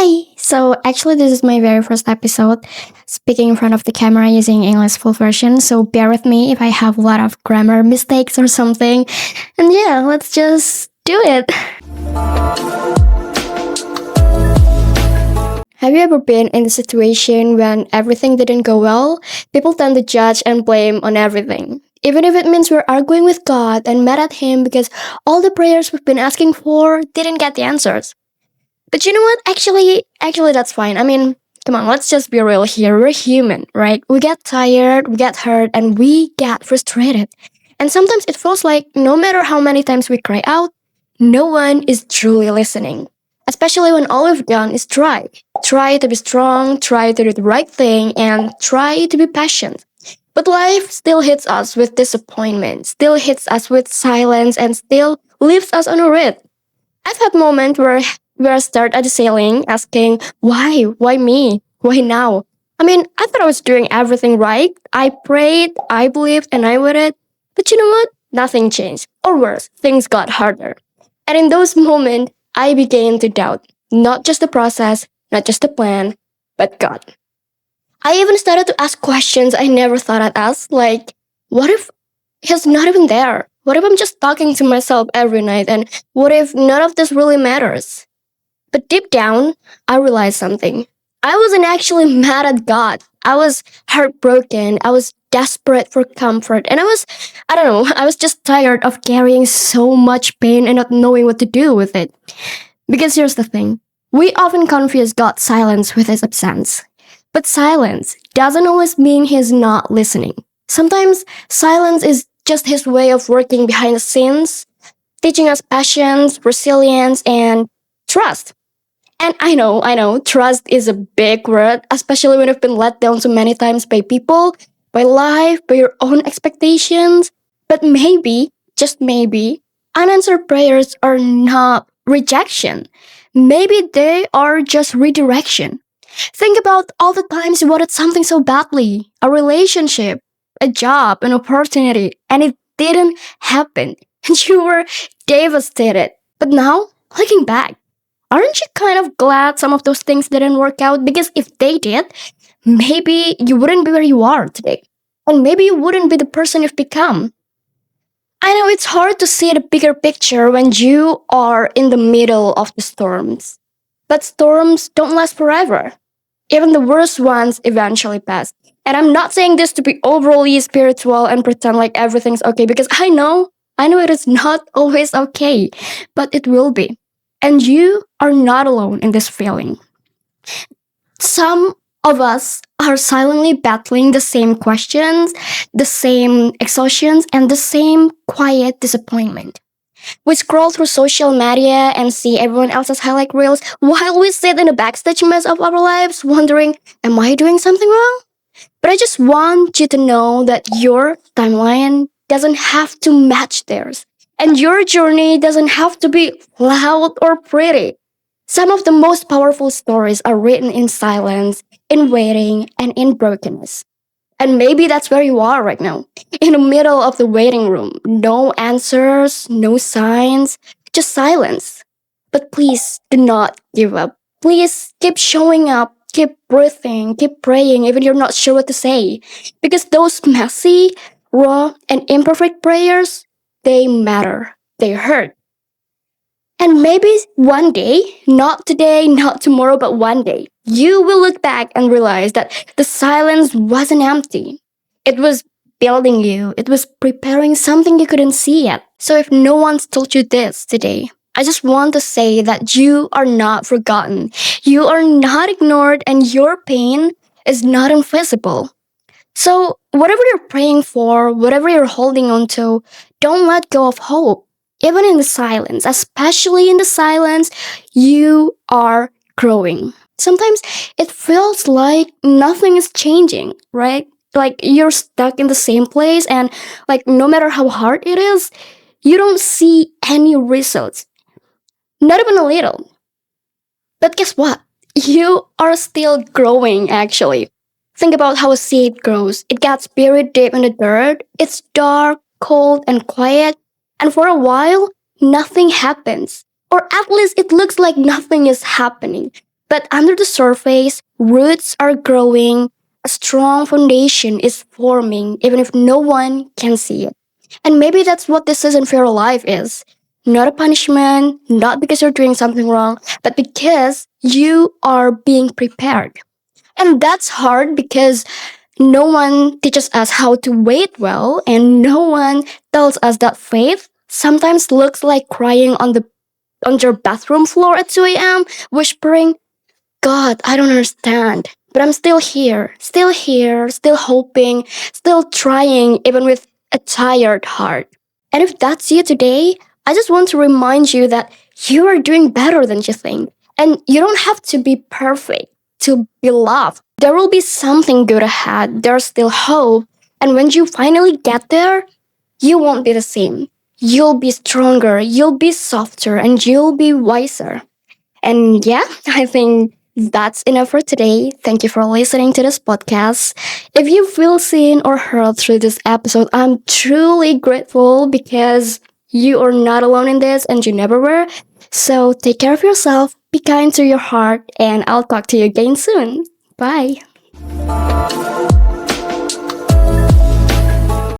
Hi! So, actually, this is my very first episode speaking in front of the camera using English full version. So, bear with me if I have a lot of grammar mistakes or something. And yeah, let's just do it. Have you ever been in the situation when everything didn't go well? People tend to judge and blame on everything. Even if it means we're arguing with God and mad at Him because all the prayers we've been asking for didn't get the answers. But you know what? Actually, that's fine. I mean, come on, let's just be real here. We're human, right? We get tired, we get hurt, and we get frustrated. And sometimes it feels like no matter how many times we cry out, no one is truly listening. Especially when all we've done is try. Try to be strong, try to do the right thing, and try to be patient. But life still hits us with disappointment, still hits us with silence, and still leaves us on a red. I've had moments where I start at the ceiling asking, why? Why me? Why now? I mean, I thought I was doing everything right. I prayed, I believed, and I waited. But you know what? Nothing changed. Or worse, things got harder. And in those moments, I began to doubt not just the process, not just the plan, but God. I even started to ask questions I never thought I'd ask, like, what if He's not even there? What if I'm just talking to myself every night? And what if none of this really matters? But deep down, I realized something. I wasn't actually mad at God. I was heartbroken. I was desperate for comfort. And I don't know, I was just tired of carrying so much pain and not knowing what to do with it. Because here's the thing, we often confuse God's silence with His absence. But silence doesn't always mean He's not listening. Sometimes silence is just His way of working behind the scenes, teaching us patience, resilience, and trust. And I know, trust is a big word, especially when you've been let down so many times by people, by life, by your own expectations. But maybe, just maybe, unanswered prayers are not rejection. Maybe they are just redirection. Think about all the times you wanted something so badly, a relationship, a job, an opportunity, and it didn't happen. And you were devastated. But now, looking back, aren't you kind of glad some of those things didn't work out? Because if they did, maybe you wouldn't be where you are today. And maybe you wouldn't be the person you've become. I know it's hard to see the bigger picture when you are in the middle of the storms. But storms don't last forever. Even the worst ones eventually pass. And I'm not saying this to be overly spiritual and pretend like everything's okay because I know it is not always okay, but it will be. And you are not alone in this feeling. Some of us are silently battling the same questions, the same exhaustions, and the same quiet disappointment. We scroll through social media and see everyone else's highlight reels while we sit in the backstage mess of our lives wondering, am I doing something wrong? But I just want you to know that your timeline doesn't have to match theirs. And your journey doesn't have to be loud or pretty. Some of the most powerful stories are written in silence, in waiting, and in brokenness. And maybe that's where you are right now, in the middle of the waiting room. No answers, no signs, just silence. But please do not give up. Please keep showing up, keep breathing, keep praying, even you're not sure what to say. Because those messy, raw, and imperfect prayers, they matter. They hurt. And maybe one day, not today, not tomorrow, but one day, you will look back and realize that the silence wasn't empty. It was building you, it was preparing something you couldn't see yet. So if no one's told you this today, I just want to say that you are not forgotten, you are not ignored, and your pain is not invisible. So, whatever you're praying for, whatever you're holding on to, don't let go of hope. Even in the silence, especially in the silence, you are growing. Sometimes it feels like nothing is changing, right? Like you're stuck in the same place, and like no matter how hard it is, you don't see any results, not even a little. But guess what? You are still growing, actually. Think about how a seed grows. It gets buried deep in the dirt. It's dark, cold, and quiet. And for a while, nothing happens. Or at least it looks like nothing is happening. But under the surface, roots are growing, a strong foundation is forming, even if no one can see it. And maybe that's what this season for your life is. Not a punishment, not because you're doing something wrong, but because you are being prepared. And that's hard because no one teaches us how to wait well, and no one tells us that faith sometimes looks like crying on your bathroom floor at 2 a.m., whispering, God, I don't understand. But I'm still here, still hoping, still trying, even with a tired heart. And if that's you today, I just want to remind you that you are doing better than you think. And you don't have to be perfect to be loved. There will be something good ahead. There's still hope. And when you finally get there, you won't be the same. You'll be stronger, you'll be softer, and you'll be wiser. And yeah, I think that's enough for today. Thank you for listening to this podcast. If you feel seen or heard through this episode, I'm truly grateful because you are not alone in this and you never were. So take care of yourself, be kind to your heart, and I'll talk to you again soon. Bye.